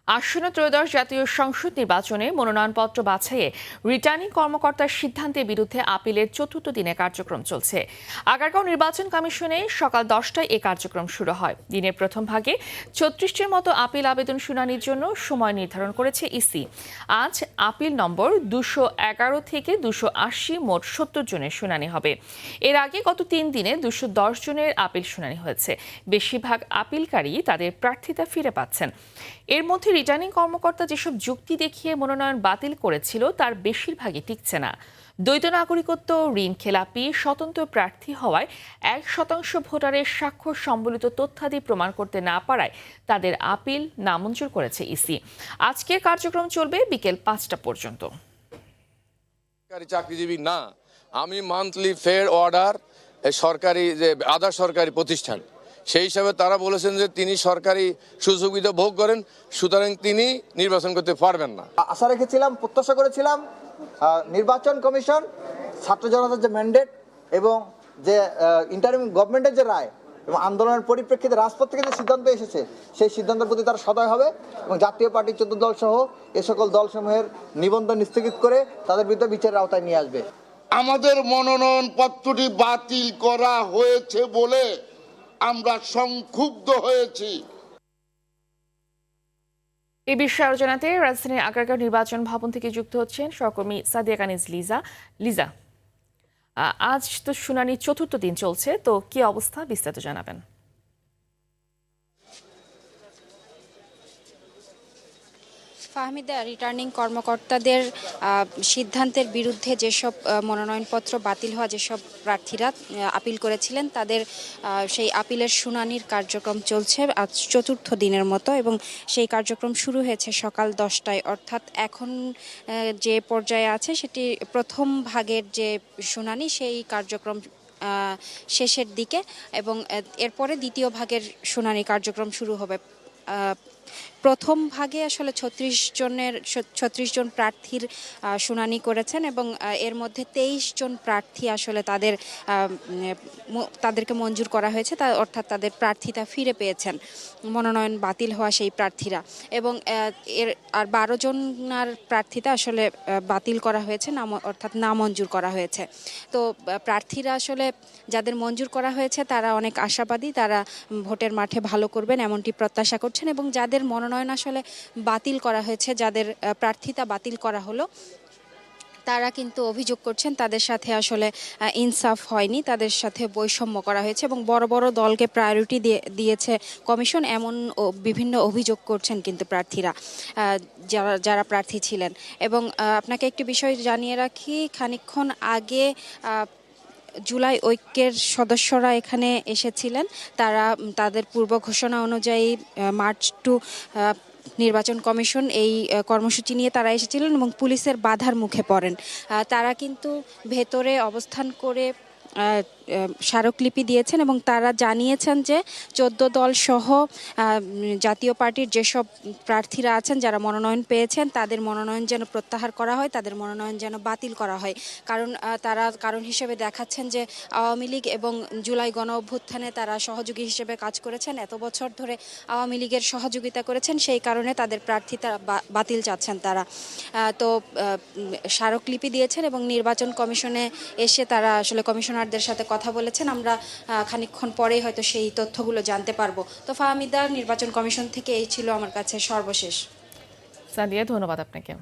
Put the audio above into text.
আসন্ন ত্রয়োদশ জাতীয় সংসদ নির্বাচনে মনোনয়নপত্র বাছাইয়ে রিটার্নিং কর্মকর্তার সিদ্ধান্তের বিরুদ্ধে আপিলের চতুর্থ দিনে কার্যক্রম চলছে। আগারগাঁও নির্বাচন কমিশনে সকাল 10টায় এ কার্যক্রম শুরু হয়। দিনের প্রথম ভাগে 36টির মতো আপিল আবেদন শুনানির জন্য সময় নির্ধারণ করেছে ইসি। আজ আপিল নম্বর 211 থেকে 280 মোট 70 জনের শুনানি হবে। এর আগে গত 3 দিনে 210 জনের আপিল শুনানি হয়েছে। বেশিরভাগ আপিলকারী তাদের প্রার্থিতা ফিরে পাচ্ছেন। এর মধ্যে রিটার্নিং কর্মকর্তা যেসব যুক্তি দেখিয়ে মনোনয়ন বাতিল করেছিল তার বেশিরভাগই টিকছে না। দ্বৈত নাগরিকত্ব, ঋণ খেলাপি, স্বতন্ত্র প্রার্থী হওয়ায় 1% ভোটারের স্বাক্ষর সম্বলিত তথ্যাদি প্রমাণ করতে না পারায় তাদের আপিল নামঞ্জুর করেছে ইসি। আজকের কার্যক্রম চলবে বিকেল 5টা পর্যন্ত। চাকরিজীবী না, আমি মান্থলি ফেয়ার অর্ডার সরকারি যে আধা সরকারি প্রতিষ্ঠান, সেই হিসাবে তারা বলেছেন যে তিনি সরকারি সুযোগ সুবিধা ভোগ করেন, সুতরাং তিনি নির্বাচন করতে পারবেন না। আশা রেখেছিলাম, প্রত্যাশা করেছিলাম নির্বাচন কমিশন, ছাত্র জনতার যে ম্যান্ডেট এবং যে ইন্টারিম গভর্নমেন্টের যে রায় এবং আন্দোলনের পরিপ্রেক্ষিতে রাজপথ থেকে যে সিদ্ধান্ত এসেছে সেই সিদ্ধান্তের প্রতি তারা সদয় হবে এবং জাতীয় পার্টির 14 দল সহ এ সকল দলসমূহের নিবন্ধন স্থগিত করে তাদের বিরুদ্ধে বিচারের আওতায় নিয়ে আসবে। আমাদের মনোনয়ন পত্রটি বাতিল করা হয়েছে বলে আমরা সংক্ষুব্ধ হয়েছি। এই বিষয়ে আরো জানাতে রাজধানীর আগারগাঁও নির্বাচন ভবন থেকে যুক্ত হচ্ছেন সহকর্মী সাদিয়া কানিজ লিজা। আজ তো শুনানি চতুর্থ দিন চলছে, তো কি অবস্থা বিস্তারিত জানাবেন। ফাহমিদা, রিটার্নিং কর্মকর্তাদের সিদ্ধান্তের বিরুদ্ধে যেসব মনোনয়নপত্র বাতিল হওয়া যেসব প্রার্থীরা আপিল করেছিলেন তাদের সেই আপিলের শুনানির কার্যক্রম চলছে আজ চতুর্থ দিনের মতো, এবং সেই কার্যক্রম শুরু হয়েছে সকাল 10টায়। অর্থাৎ এখন যে পর্যায়ে আছে সেটি প্রথম ভাগের যে শুনানি, সেই কার্যক্রম শেষের দিকে, এবং এরপরে দ্বিতীয় ভাগের শুনানি কার্যক্রম শুরু হবে। প্রথম ভাগে আসলে 36 জন প্রার্থীর শুনানি করেছেন এবং এর মধ্যে 23 জন প্রার্থী আসলে তাদেরকে মঞ্জুর করা হয়েছে, অর্থাৎ তাদের প্রার্থিতা ফিরে পেয়েছেন মনোনয়ন বাতিল হওয়া সেই প্রার্থীরা, এবং এর আর 12 জনার প্রার্থিতা আসলে বাতিল করা হয়েছে, অর্থাৎ নামঞ্জুর করা হয়েছে। তো প্রার্থীরা আসলে যাদের মঞ্জুর করা হয়েছে তারা অনেক আশাবাদী, তারা ভোটের মাঠে ভালো করবেন এমনটি প্রত্যাশা করছেন, এবং যাদের মনোনয়ন আসলে বাতিল করা হয়েছে, যাদের প্রার্থিতা বাতিল করা হলো, তারা কিন্তু অভিযোগ করছেন তাদের সাথে আসলে ইনসাফ হয়নি, তাদের সাথে বৈষম্য করা হয়েছে এবং বড় বড় দলকে প্রায়োরিটি দিয়েছে কমিশন, এমন বিভিন্ন অভিযোগ করছেন কিন্তু প্রার্থীরা, যারা প্রার্থী ছিলেন। এবং আপনাকে একটি বিষয় জানিয়ে রাখি, খানিকক্ষণ আগে জুলাই ঐক্যের সদস্যরা এখানে এসেছিলেন। তারা তাদের পূর্ব ঘোষণা অনুযায়ী মার্চ টু নির্বাচন কমিশন এই কর্মসূচি নিয়ে তারা এসেছিলেন এবং পুলিশের বাধার মুখে পড়েন। তারা কিন্তু ভেতরে অবস্থান করে স্মারকলিপি দিয়েছেন এবং তারা জানিয়েছেন যে 14 দল সহ জাতীয় পার্টির যেসব প্রার্থীরা আছেন যারা মনোনয়ন পেয়েছেন তাদের মনোনয়ন যেন প্রত্যাহার করা হয়, তাদের মনোনয়ন যেন বাতিল করা হয়। কারণ তারা কারণ হিসেবে দেখাচ্ছেন যে আওয়ামী লীগ এবং জুলাই গণ অভ্যুত্থানে তারা সহযোগী হিসেবে কাজ করেছেন, এত বছর ধরে আওয়ামী লীগের সহযোগিতা করেছেন, সেই কারণে তাদের প্রার্থিতা বাতিল চাচ্ছেন তারা। তো স্মারকলিপি দিয়েছেন এবং নির্বাচন কমিশনে এসে তারা আসলে কমিশনারদের সাথে কথা বলেছেন। আমরা খানিকক্ষণ পরেই হয়তো সেই তথ্যগুলো জানতে পারবো। তো ফাহমিদা, নির্বাচন কমিশন থেকে এই ছিল আমার কাছে সর্বশেষ। সাদিয়া, ধন্যবাদ আপনাকে।